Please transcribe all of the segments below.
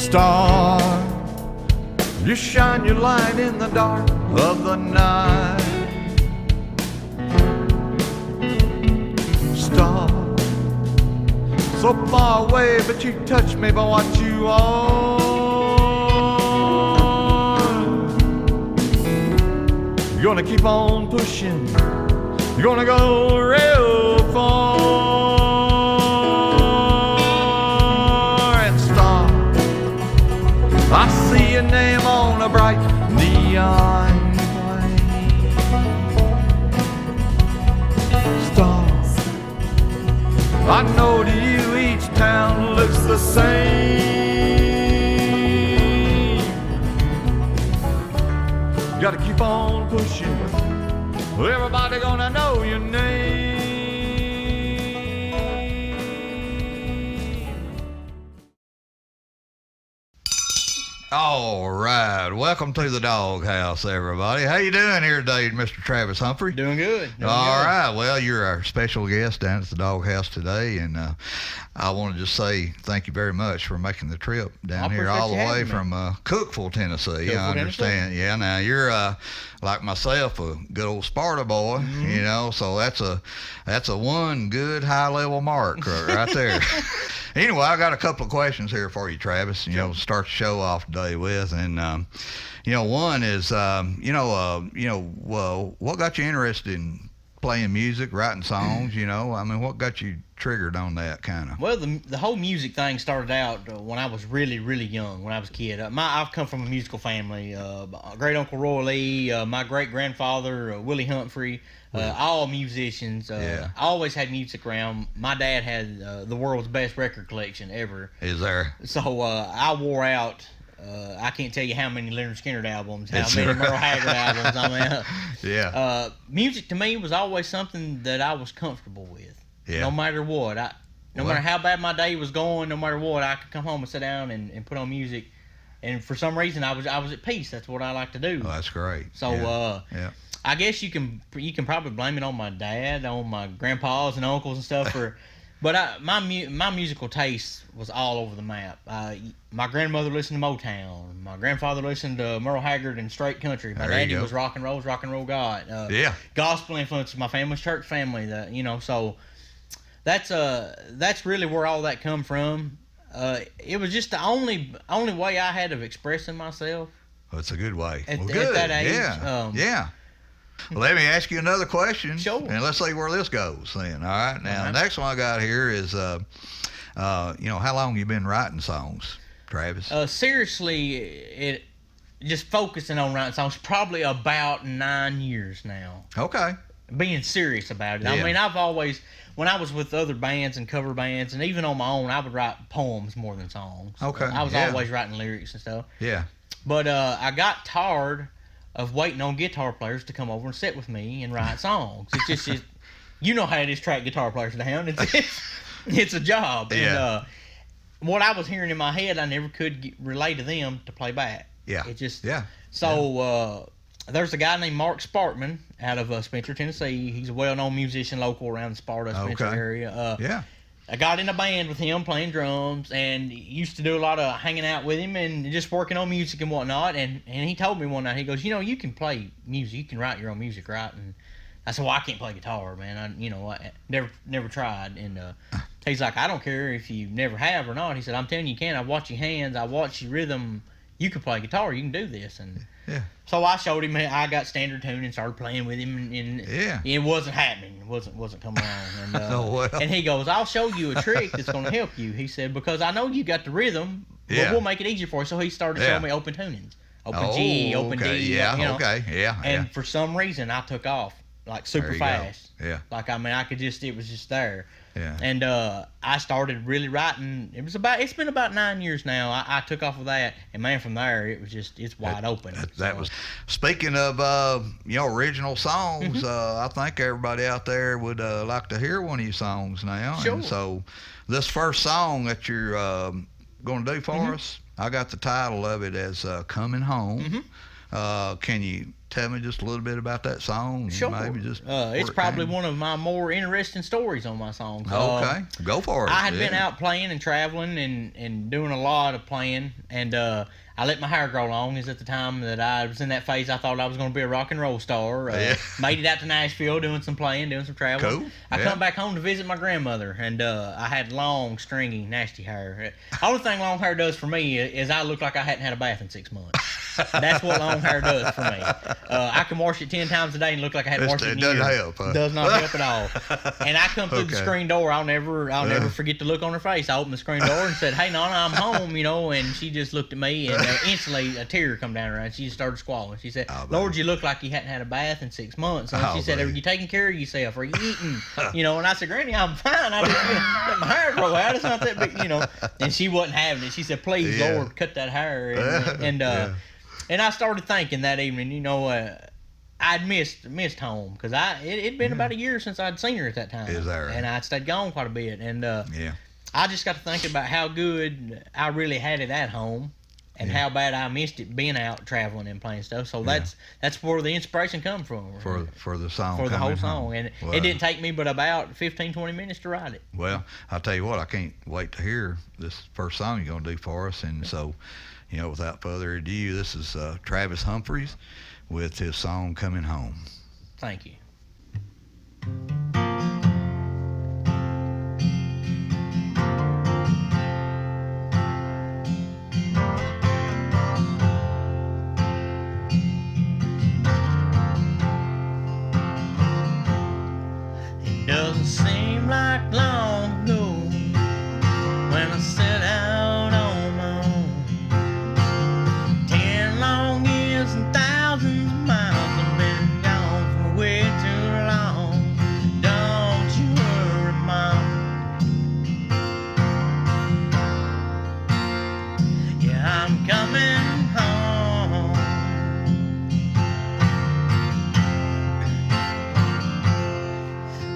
Star, you shine your light in the dark of the night. Star, so far away, but you touch me by what you are. You're gonna keep on pushing, you're gonna go real far. And star, I see your name on a bright neon flame. Star, I know to you each town looks the same. You gotta keep on pushing, everybody gonna know your name. All right, welcome to the Doghouse, everybody. How you doing here today, Mr. Travis Humphrey? Doing good. All right, well, you're our special guest down at the Doghouse today, and I want to just say thank you very much for making the trip down here all the way from Cookeville, Tennessee. I understand. Yeah, now you're like myself, a good old Sparta boy, you know, so that's a one good high-level mark right there. Anyway, I got a couple of questions here for you, Travis. You know, start the show off today with, and you know, one is, what got you interested in playing music, writing songs? You know, I mean, what got you triggered on that kind of? Well, the whole music thing started out when I was really, really young. When I was a kid, I've come from a musical family. Great Uncle Roy Lee, my great grandfather Willie Humphrey. All musicians. I always had music around. My dad had the world's best record collection ever. Is there? So I wore out. I can't tell you how many Leonard Skinner albums, how many Merle Haggard albums. I mean, music to me was always something that I was comfortable with. Yeah. No matter what, no matter how bad my day was going, no matter what, I could come home and sit down and put on music. And for some reason, I was at peace. That's what I like to do. Oh, that's great. So, I guess you can probably blame it on my dad, on my grandpas and uncles and stuff but my musical taste was all over the map. My grandmother listened to Motown. My grandfather listened to Merle Haggard and straight country. My daddy was rock and roll god. Gospel influences my family's church family. So that's really where all that come from. It was just the only way I had of expressing myself. Well, it's a good way. At that age. Yeah. Well, let me ask you another question. Sure. And let's see where this goes then. All right. Now, the next one I got here is, how long you been writing songs, Travis? Seriously, just focusing on writing songs, probably about 9 years now. Okay. Being serious about it. Yeah. I mean, I've always, when I was with other bands and cover bands, and even on my own, I would write poems more than songs. Okay. I was always writing lyrics and stuff. Yeah. But I got tired of waiting on guitar players to come over and sit with me and write songs. It's just you know how it is, track guitar players down. It's a job. Yeah. And what I was hearing in my head, I never could relay to them to play back. Yeah. It just So there's a guy named Mark Sparkman out of Spencer, Tennessee. He's a well-known musician local around the Sparta, Spencer area. I got in a band with him playing drums and used to do a lot of hanging out with him and just working on music and whatnot. And he told me one night, he goes, you can play music. You can write your own music, right? And I said, well, I can't play guitar, man. I never tried. And he's like, I don't care if you never have or not. He said, I'm telling you, you can. I watch your hands. I watch your rhythm. You can play guitar. You can do this. And so I showed him. I got standard tune and started playing with him, and it wasn't happening. It wasn't coming on. And he goes, "I'll show you a trick that's going to help you." He said, "Because I know you got the rhythm, but we'll make it easier for you." So he started showing me open tunings, open G, open D. And for some reason, I took off like super fast. Yeah. Like I could just. It was just there. Yeah. And I started really writing. It's been about 9 years now. I took off with that, and man, from there it's wide open. That was speaking of original songs. I think everybody out there would like to hear one of your songs now. Sure. And so this first song that you're going to do for us, I got the title of it as "Coming Home." Can you tell me just a little bit about that song? Sure. Maybe just it's probably one of my more interesting stories on my songs. Okay, go for it. I had been out playing and traveling and doing a lot of playing, and I let my hair grow long. Is at the time that I was in that phase, I thought I was going to be a rock and roll star. Made it out to Nashville, doing some playing, doing some traveling. Cool. I come back home to visit my grandmother, and I had long, stringy, nasty hair. The only thing long hair does for me is I look like I hadn't had a bath in 6 months. That's what long hair does for me. I can wash it 10 times a day and look like I hadn't washed it in years. It doesn't help. Huh? Does not help at all. And I come through the screen door. I'll never forget to look on her face. I opened the screen door and said, "Hey, Nana, I'm home," and she just looked at me, and instantly a tear come down her eye. She just started squalling. She said, "Lord, you look like you hadn't had a bath in 6 months." And she said, "Are you taking care of yourself? Are you eating?" And I said, "Granny, I'm fine. I just let my hair grow out. It's not that big, And she wasn't having it. She said, "Please, Lord, cut that hair." And I started thinking that evening, I'd missed home because it'd been about a year since I'd seen her at that time. Is that right? And I'd stayed gone quite a bit. And I just got to thinking about how good I really had it at home and how bad I missed it being out traveling and playing stuff. So that's where the inspiration come from. For the song. For the whole song. Home. And it didn't take me but about 15, 20 minutes to write it. Well, I'll tell you what, I can't wait to hear this first song you're going to do for us. And so, without further ado, this is Travis Humphreys with his song Coming Home. Thank you. It doesn't seem like long ago when I set out on my own. 10 long years and thousands of miles I've been gone for way too long. Don't you worry, Mom. Yeah, I'm coming home.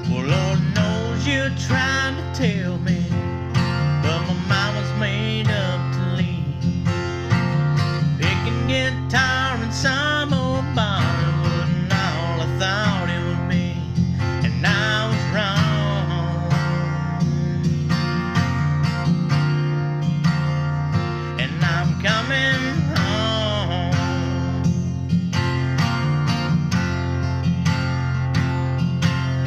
Well, Lord knows you're trying to tell me, but my mama's made up to leave. Picking guitar and some old bar wasn't all I thought it would be, and I was wrong. And I'm coming home.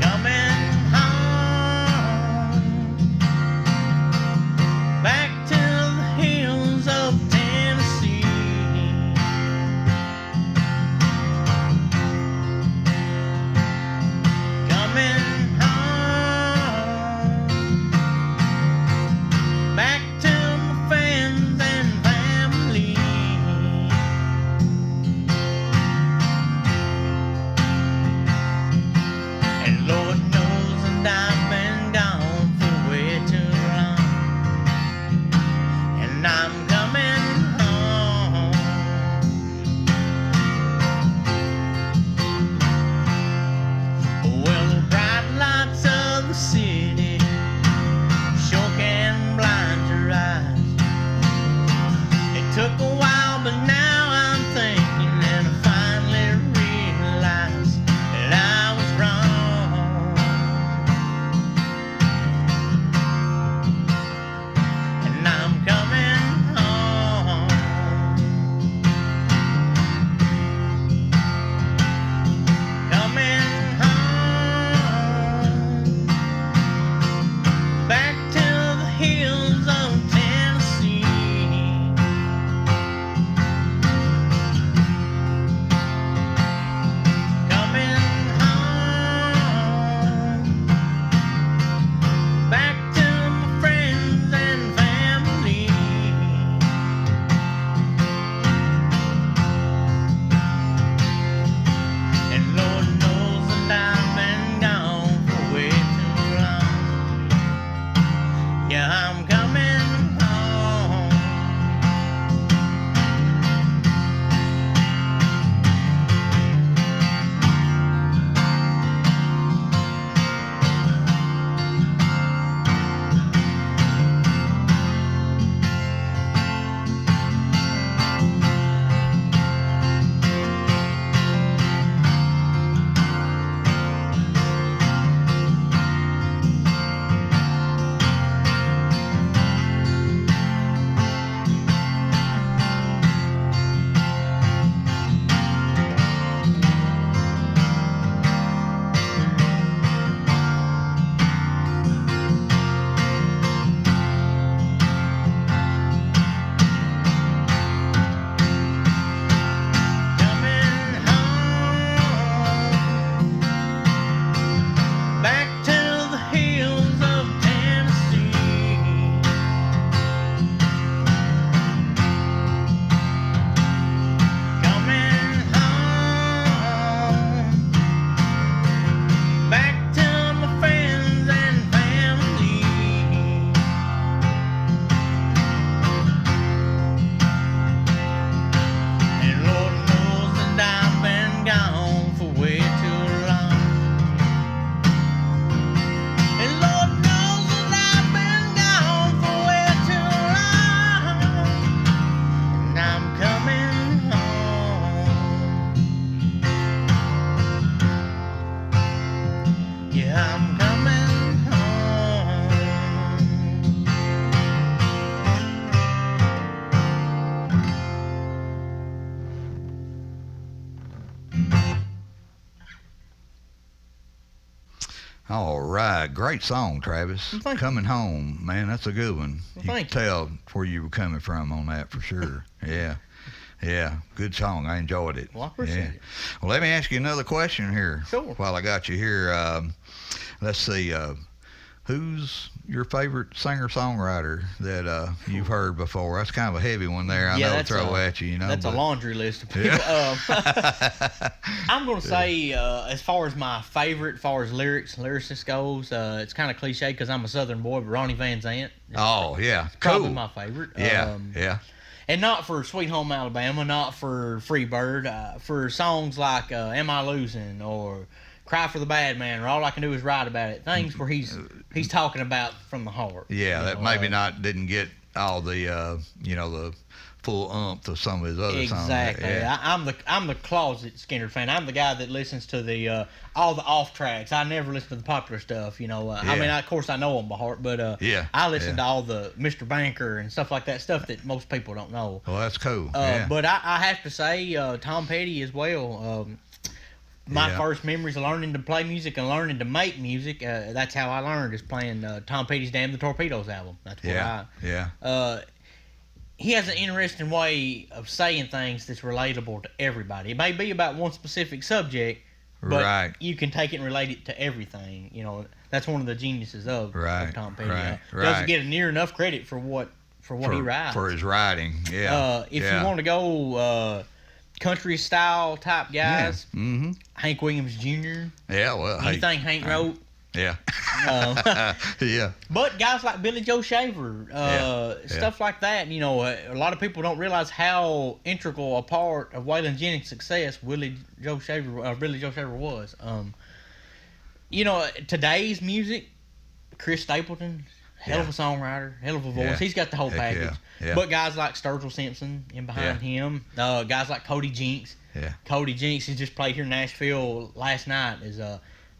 Coming home. right. Great song, Travis. Well, Coming Home, man, that's a good one. Well, you can tell where you were coming from on that for sure. Yeah. Yeah, good song. I enjoyed it. Well, I appreciate it. Well, let me ask you another question here. Sure. While I got you here, let's see. Who's your favorite singer-songwriter that you've heard before? That's kind of a heavy one there. I know to throw at you, That's a laundry list of people. Yeah. I'm going to say, as far as my favorite, as far as lyricist goes, it's kind of cliche because I'm a Southern boy, but Ronnie Van Zant. Oh, yeah. Probably cool. my favorite. Yeah, yeah. And not for Sweet Home Alabama, not for Freebird, for songs like Am I Losing or Cry for the Bad Man, or All I Can Do Is Write About It. Things where he's talking about from the heart. Yeah, that maybe didn't get all the the full umph of some of his other songs. Exactly. Yeah. I'm the closet Skinner fan. I'm the guy that listens to the all the off tracks. I never listen to the popular stuff. I mean, of course I know them by heart, but I listen to all the Mr. Banker and stuff like that, stuff that most people don't know. Well, that's cool. But I have to say, Tom Petty as well. My first memories of learning to play music and learning to make music, that's how I learned, is playing Tom Petty's Damn the Torpedoes album. That's where he has an interesting way of saying things that's relatable to everybody. It may be about one specific subject, but you can take it and relate it to everything. That's one of the geniuses of Tom Petty. Doesn't get near enough credit for what he writes. For his writing, If you want to go country style type guys, Hank Williams Jr. Yeah, well, anything Hank wrote. Yeah. Yeah. But guys like Billy Joe Shaver, stuff like that, a lot of people don't realize how integral a part of Waylon Jennings' success Billy Joe Shaver was. Today's music, Chris Stapleton, hell of a songwriter, hell of a voice. Yeah. He's got the whole package. Yeah. But guys like Sturgill Simpson in behind him, guys like Cody Jinks. Yeah. Cody Jinks, who just played here in Nashville last night, is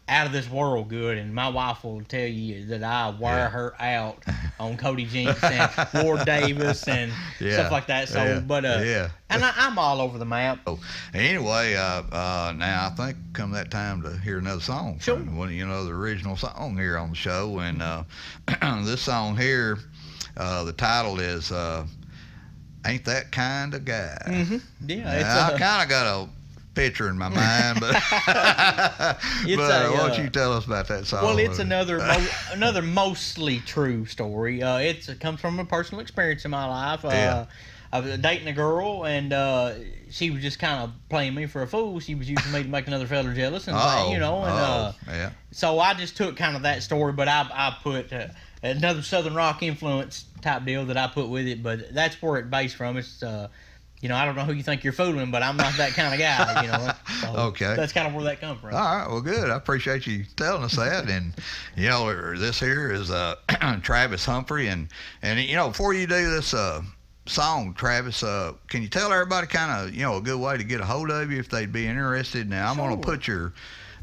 out of this world good, and my wife will tell you that I wear her out on Cody Jinks and Ward Davis and stuff like that. So, and I'm all over the map. Oh, anyway, now I think come that time to hear another song. Sure. From one, the original song here on the show, and this song here, the title is "Ain't That Kind of Guy." Mm-hmm. Yeah, now, I kind of got a picture in my mind, but why don't you tell us about that song? Well, it's another mostly true story. It comes from a personal experience in my life. I was dating a girl, and she was just kind of playing me for a fool. She was using me to make another fella jealous, and so I just took kind of that story, but I put another Southern rock influence type deal that I put with it. But that's where it based from. It's I don't know who you think you're fooling, but I'm not that kind of guy, So okay. That's kind of where that comes from. All right, well, good. I appreciate you telling us that. And, this here is Travis Humphrey. And before you do this song, Travis, can you tell everybody kind of, a good way to get a hold of you if they'd be interested? Now, I'm going to put your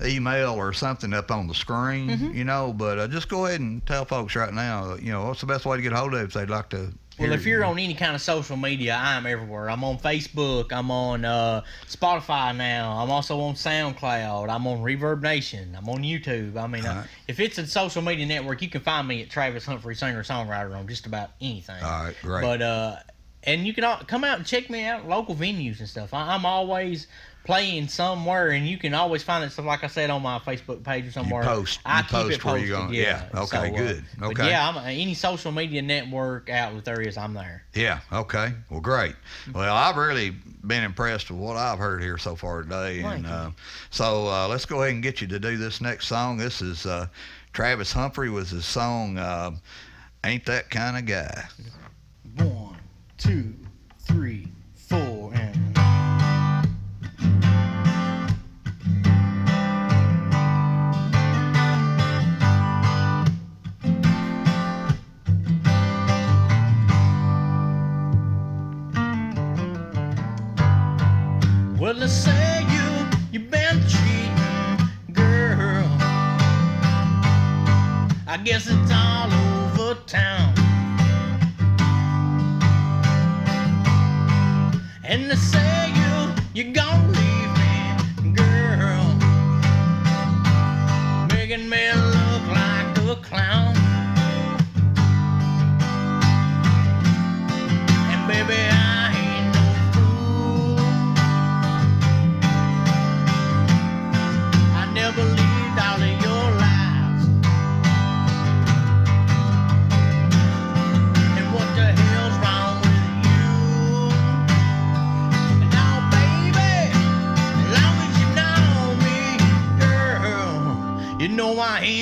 email or something up on the screen, but just go ahead and tell folks right now, what's the best way to get a hold of you if they'd like to. Well, if you're on any kind of social media, I'm everywhere. I'm on Facebook. I'm on Spotify now. I'm also on SoundCloud. I'm on Reverb Nation. I'm on YouTube. I mean, if it's a social media network, you can find me at Travis Humphrey, singer-songwriter, on just about anything. All right, great. But and you can come out and check me out at local venues and stuff. I'm always playing somewhere, and you can always find it stuff, like I said, on my Facebook page or somewhere. I keep it posted. Yeah. Okay, so, good. Okay. But I'm any social media network outlet there is, I'm there. Yeah. Okay. Well, great. Well, I've really been impressed with what I've heard here so far today, so let's go ahead and get you to do this next song. This is Travis Humphrey with his song "Ain't That Kind of Guy." 1, 2, 3, 4, and. Well, let's say you've been cheating, girl. I guess it's all over town. And they say you're gonna leave me, girl, making me look like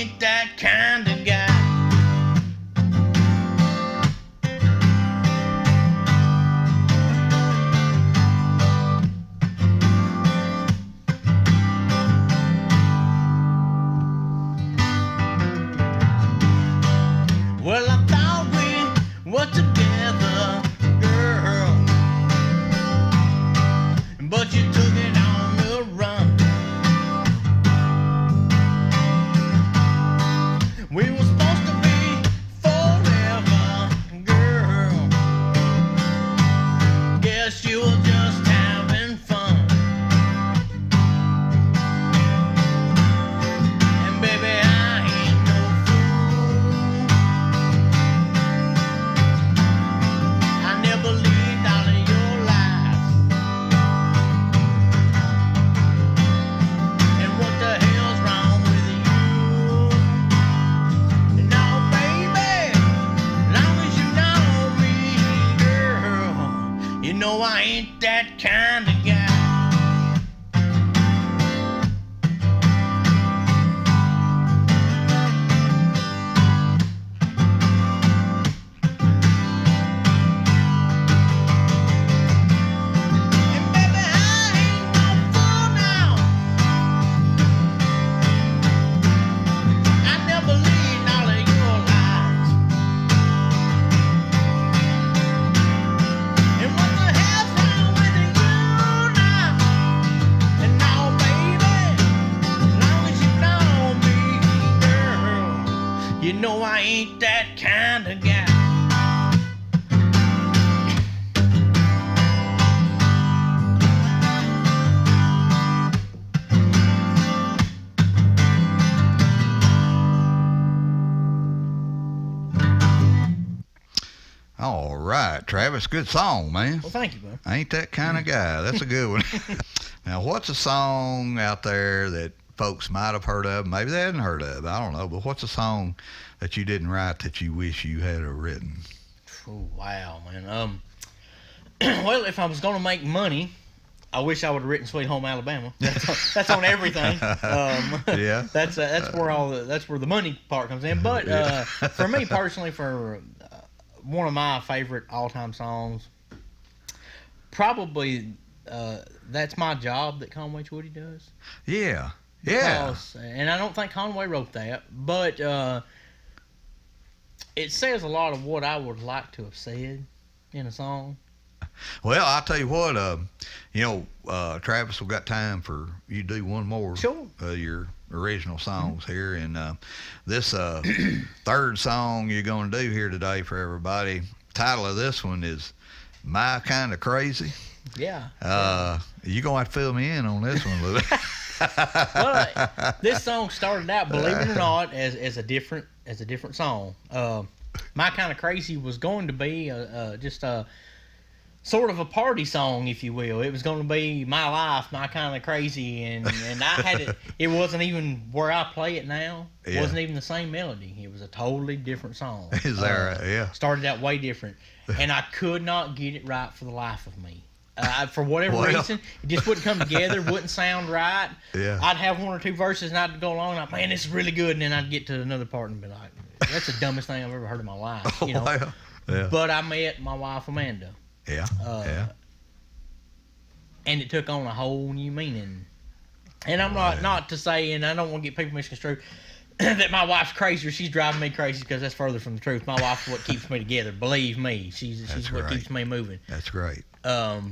ain't that kind of guy. Well, I thought we were together, girl, but you took it on the run. We were supposed to be forever, girl. Guess you were just having fun. And baby, I ain't no fool. I never believed all of your lies. And what the hell's wrong with you? No, baby, long as you know me, girl, you know I ain't that kind of guy. And baby, I ain't no fool now. I never believed all of your lies. And what the hell's wrong with you now? And now, baby, long as you know me, girl, you know I ain't that kind of guy. All right, Travis, good song, man. Well, thank you, bud. Ain't that kind of guy. That's a good one. Now, what's a song out there that folks might have heard of, maybe they hadn't heard of, I don't know, but what's a song that you didn't write that you wish you had written? Oh, wow, man. Well, if I was going to make money, I wish I would have written "Sweet Home Alabama." That's on everything. Yeah. That's where the money part comes in. But for me personally, for one of my favorite all-time songs, probably "That's My Job" that Conway Twitty does. Yeah. Yeah. Because, and I don't think Conway wrote that, but it says a lot of what I would like to have said in a song. Well, I'll tell you what, Travis, we've got time for you to do one more of your original songs here. And this third song you're going to do here today for everybody, title of this one is My Kind of Crazy. Yeah. You're going to have to fill me in on this one, Louis. Well, this song started out, believe it or not, as a different song. My Kind of Crazy was going to be just a sort of a party song, if you will. It was going to be my life, my kind of crazy, and I had it. It wasn't even where I play it now. It wasn't even the same melody. It was a totally different song. Is that right? Yeah. Started out way different, and I could not get it right for the life of me. For whatever reason, it just wouldn't come together, wouldn't sound right. Yeah. I'd have one or two verses, and I'd go along, and man, this is really good, and then I'd get to another part and be like, that's the dumbest thing I've ever heard in my life. You know? Wow. Yeah. But I met my wife, Amanda. Yeah. And it took on a whole new meaning. And I'm not to say, and I don't want to get people misconstrued, that my wife's crazy or she's driving me crazy, because that's further from the truth. My wife's what keeps me together. Believe me, she's what keeps me moving. That's great. I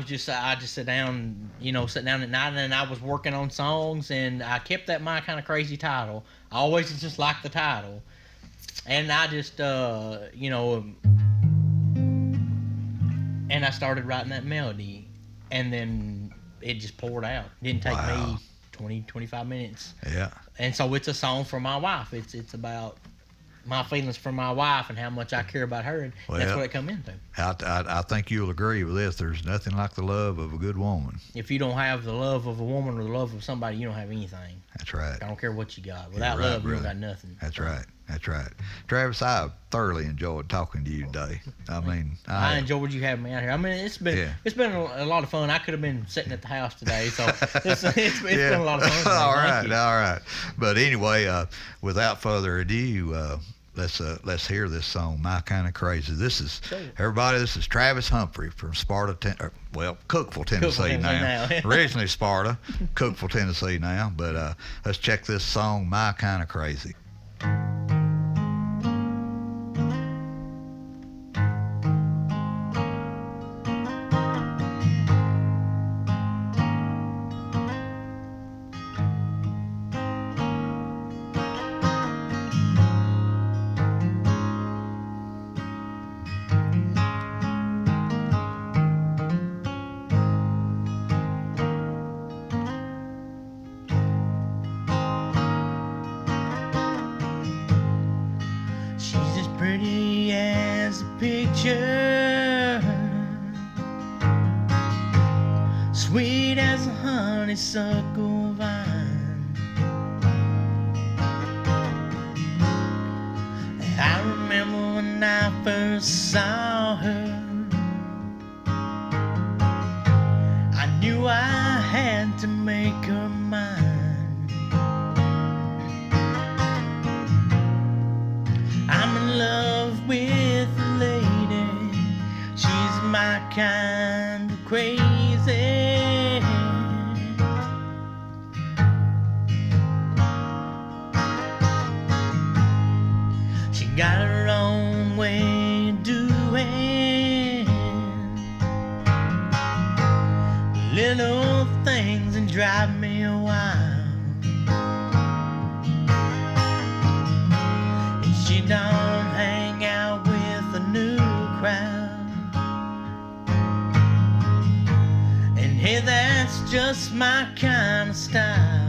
just sit down at night, and I was working on songs, and I kept that My Kind of Crazy title. I always just liked the title, and I just and I started writing that melody, and then it just poured out. It didn't take me 20-25 minutes. Yeah. And so it's a song for my wife. It's about my feelings for my wife and how much I care about her, and that's what it come into. I think you'll agree with this. There's nothing like the love of a good woman. If you don't have the love of a woman or the love of somebody, you don't have anything. That's right. I don't care what you got. Without love, you don't got nothing. That's right. That's right. Travis, I thoroughly enjoyed talking to you today. I mean, I enjoyed you having me out here. I mean, it's been a lot of fun. I could have been sitting at the house today, so it's been a lot of fun. All right. But anyway, without further ado, let's hear this song, My Kind of Crazy. This is Travis Humphrey from Cookeville, Tennessee now. Originally Sparta, Cookeville, Tennessee now. But let's check this song, My Kind of Crazy. Pretty as a picture, sweet as a honeysuckle vine. I remember when I first saw her, I knew I had to make her mine. I'm in love with a lady, she's my kind of crazy. She got her own way of doing little things that drive me wild. She don't hang out with a new crowd, and hey, that's just my kind of style.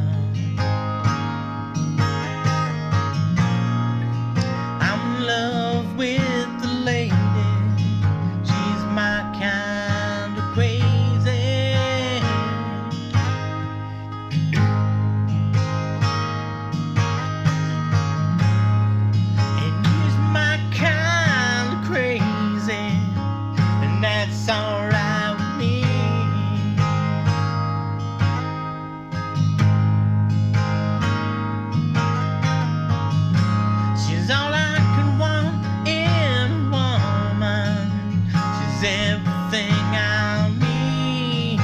I'm in love with the lady, she's my kind of crazy. That's alright with me. She's all I could want in a woman. She's everything I need.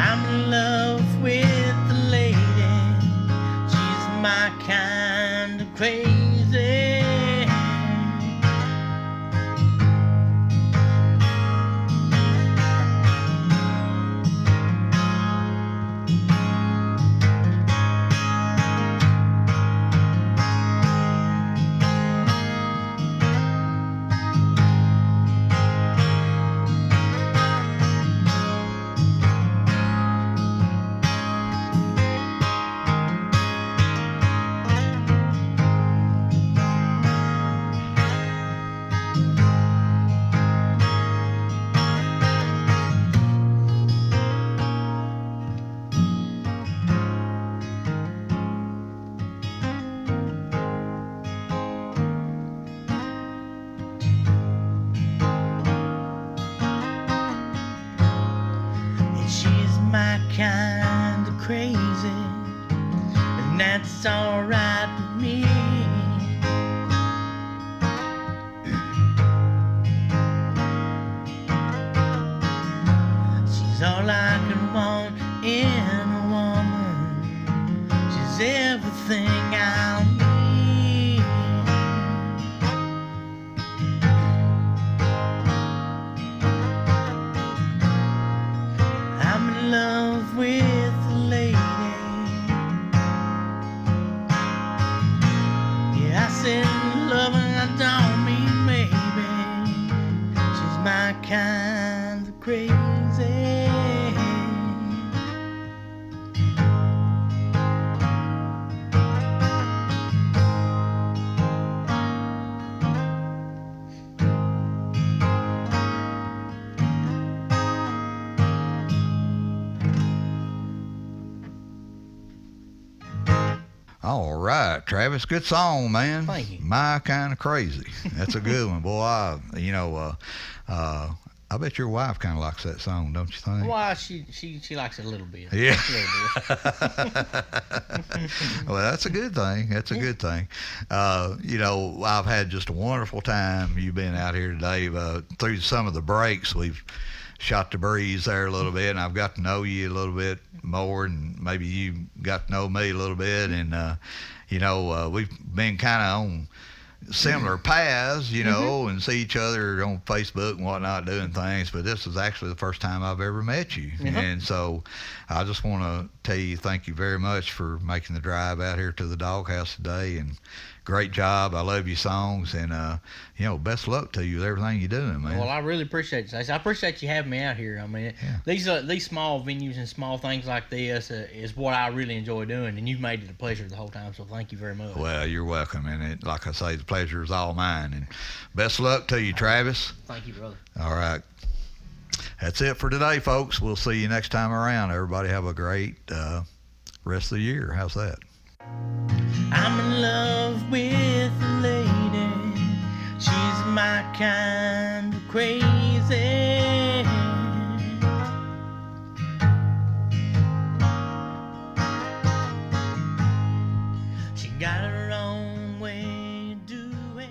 I'm in love with the lady, my kind of crazy. My kind of crazy, and that's alright with me. She's all I can want in a woman, she's everything I need. I'm in love with a lady, yeah, I said love and I don't mean maybe. She's my kind of crazy. All right, Travis, good song, man. Thank you. My Kind of Crazy. That's a good one, boy. I bet your wife kind of likes that song, don't you think? Well, she likes it a little bit. Yeah. A little bit. Well, that's a good thing. That's a good thing. I've had just a wonderful time. You've been out here today. Through some of the breaks, we've shot the breeze there a little bit, and I've got to know you a little bit more, and maybe you got to know me a little bit. And we've been kind of on similar paths, and see each other on Facebook and whatnot doing things, but this is actually the first time I've ever met you. And so I just want to tell you thank you very much for making the drive out here to the Doghouse today, and great job. I love your songs, and best luck to you with everything you're doing, man. Well, I really appreciate it, Stacey. I appreciate you having me out here. I mean, these small venues and small things like this is what I really enjoy doing, and you've made it a pleasure the whole time, so thank you very much. Well, you're welcome, and like I say, the pleasure is all mine, and best luck to you, Travis. Thank you, brother. All right. That's it for today, folks. We'll see you next time around. Everybody have a great rest of the year. How's that? I'm in love with a lady. She's my kind of crazy. She got her own way of doing.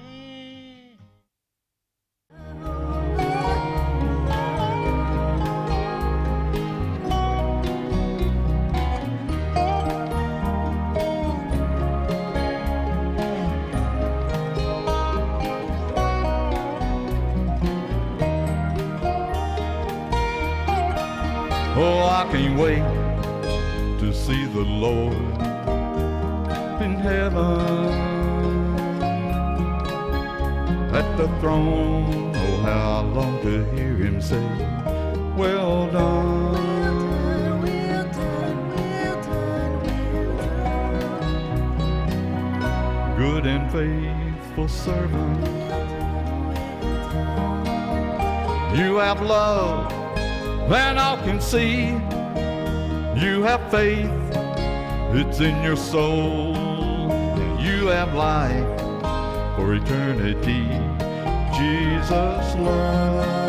Oh, I can't wait to see the Lord in heaven at the throne. Oh, how I long to hear him say, well done. Well done, well done, well done. Good and faithful servant. You have love and all can see. You have faith, it's in your soul. You have life for eternity. Jesus loves.